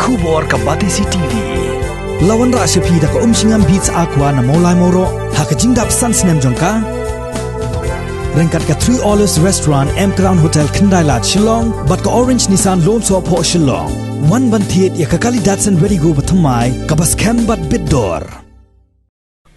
Kubor ka Batisi TV. Lawan ra sepi da ka singam beats aqua na molai moro ha ka jingdap sunsnem jongka. Rengkat ka 3 Olives Restaurant M Crown Hotel Kunai lat Shillong bat ka Orange Nissan Loan so po Shillong. One bantiet ya ka kali Datsun ready go batamai ka bas kem bat bidor.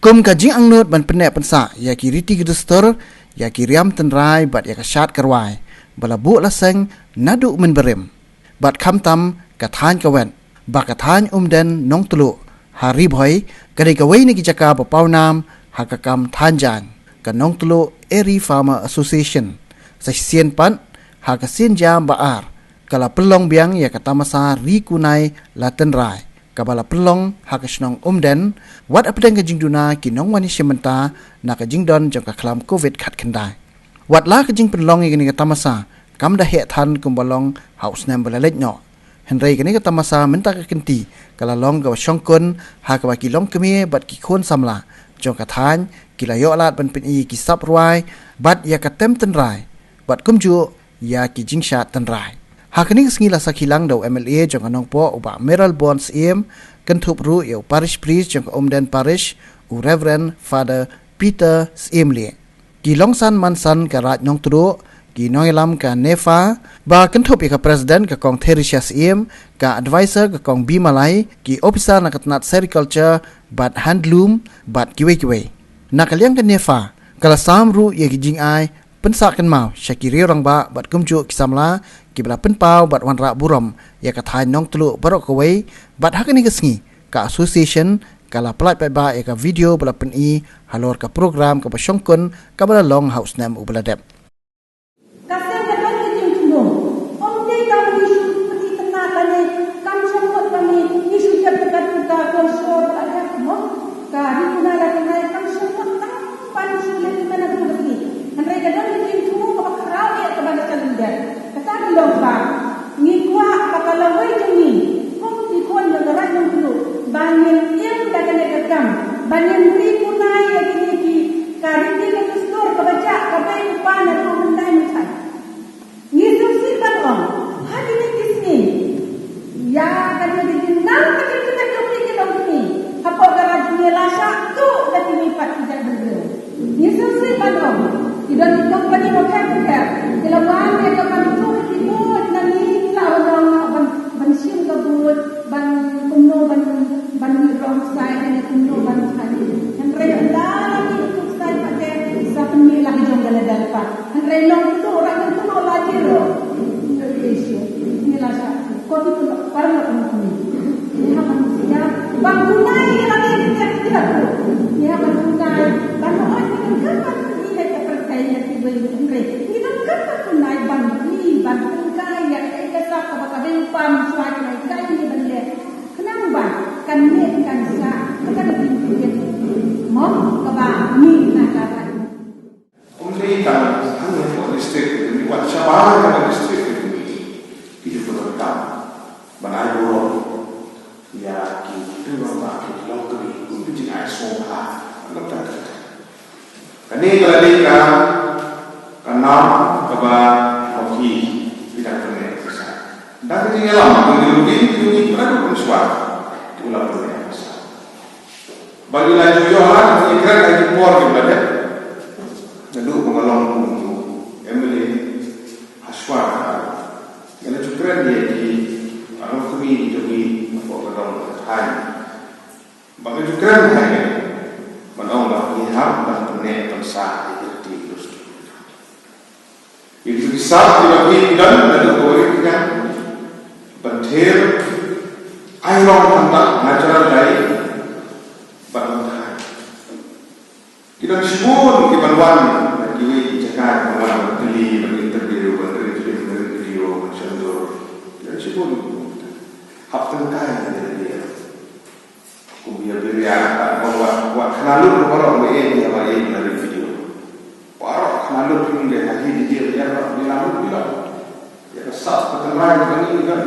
Kum ka jing angnut ban penek pensa ya ki riti gedustor ya ki riam Tynrai bat ya ka syat karwai bala bu laseng nadu men berim bat kham tam ka than ka wen ba ka than Umden nong tulu hari boy ka dei ka wei ni ki jaka ba pau nam ha ka kam than jan ka nong tulu Eri Farmer Association sa Sien pan ha ka Sien jam ba ar kala pelong biang ya ka Tamasa ri Kunai la Tynrai kabala pelong ha ka snong Umden wat apdeng ka jingduna ki nong wani shimenta na ka jingdon jong ka klam covid khat kendai wat la ka jing pelong ni ka Tamasa kam da he than kum balong house nem bala lej no Tynrai ka ni ka Tamasa menta ka kenti kala long ka shongkun ha ka ba ki long kemi bat ki khon samla jong ka than ki la yo lat ban pen i ki sap ruai bat ya ka tem Tynrai bat kum ju ya ki jingsha Tynrai Hakning sngila sa kilang daw MLA jong anong po uba Meral Bonds im kentup ru yo parish priest jong Umden parish u Reverend Father Peter Simli. Kilongsan mansan ka rat nong tru ki noilam ka Nefa ba kentup ka president ka kong Teresa im ka advisor ka kong Bimalai ki officer na katnat sericulture bat handloom bat kiwe. Nakaliang ka Nefa kala sam ru ye kijing ai pensakan mau syakiri orang ba bat kumju kisamla kibla penpau bat wanra buram ya kathan nong tulu barok kawai bat hakani kesngi ka association kala pelat ba ya ka video bala peni halor ka program ka pasyongkun ka bala long house nam ubala dep kasang ka dong kijing tulong omde ka isu peti tenakan ni kam somot kami isu jabatan ka konsor ada mo ka rikuna la kanai kam somot pan sulit mana tu besi Tynrai ka dong kijing tulong ka bakarau ya ka bala calendar kata long ba ni kwa kakalawai ni kung di kon yang gerak yang dulu banyak yang dah kena gekam banyak beri kunai yang ini di kariti ke store ke baca ke bayi upan dan Umden macam ni sesi kan hari ni kisni ya kan di jenang kan kita kembali ke dalam ni apa garaj ni lasa tu dah kini pat tidak berdua ni sesi kan tidak di company hotel kita kalau wang dia kapan tu ikut nanti lah orang bansim kabut ban kumno ban rom sai dan kumno ban hari Tynrai dalam itu sai pada sa pemilah jong gala dalpa Tynrai long tu orang tu no lagi ro isu ni lah sa ko tu parang ko ni ni ha manusia bang Kunai lagi tidak ni ha Kunai ban ho ni kan ni ka percaya ti beli Tynrai ni kan Kunai ban ni ban Kunai ya ka sa ka ba ka pam suai ni kai ni ban le kenang ban kan ni kan sa ka ka ni mo ka ba ni na ka ka Umden kan hanya for district ni wat syabah kan district ni di kota Tam banai boro ya ki tu ba ki long tu ni jing ai so ha lam ta kan ni kala ni ka kana ka ba hoki bidang ni dah ketinggalan lama mengikuti berapa suara ulang pertanyaan bagi laju yohan ikan lagi keluar di badan duduk mengalong untuk MLA Haswan yang juga dia di orang kami jadi membawa hai bagi juga hai menong bagi ham dan penek bangsa di terus itu bisa dibagi dan berikutnya Bantir airong tentang natural dari Bantai. Kita sebut di Banwan, di Jakarta, Banwan, Beli, Interview, Interview, Cendor. Kita sebut hak tengkai dari dia. Kemudian dia buat kenalur orang ini apa ini dari video. Orang kenalur pun dia lagi dia di lalu bilang. Ya sah Tynrai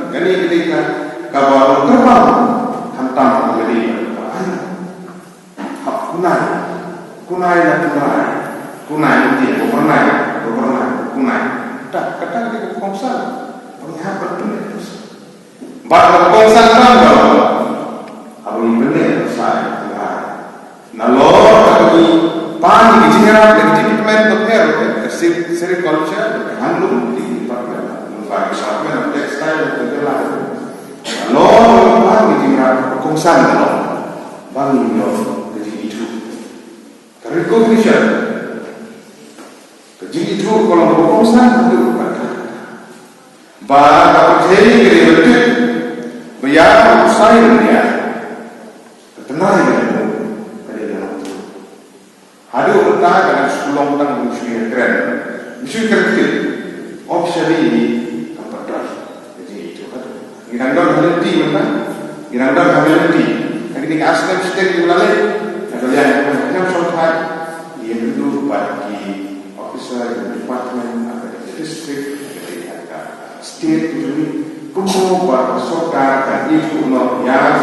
gani ketika kabar terbang hantam jadi hak kunai dan kunai dia pernah kunai tak kata ketika kongsa melihat betul Pada kongsan tanggal, abang benar saya Tynrai. Nalor kami pani kejiran dari department of health, sericulture, handlum di department, manufacturing, textile, kejelas. Nalor pani kejiran kongsan nalor, bang nalor keji itu. Recognition, keji itu kalau kongsan itu kata. Bah jadi kerja bayar saya dia Tynrai itu kerja dalam itu ada orang yang sebelum tang musuh keren officially ini kapal jadi itu kan irandang henti mana irandang henti ini asal state itu lalu ada yang sampai dia dulu bagi officer department ada district state itu kumpul bersokar dan itu yang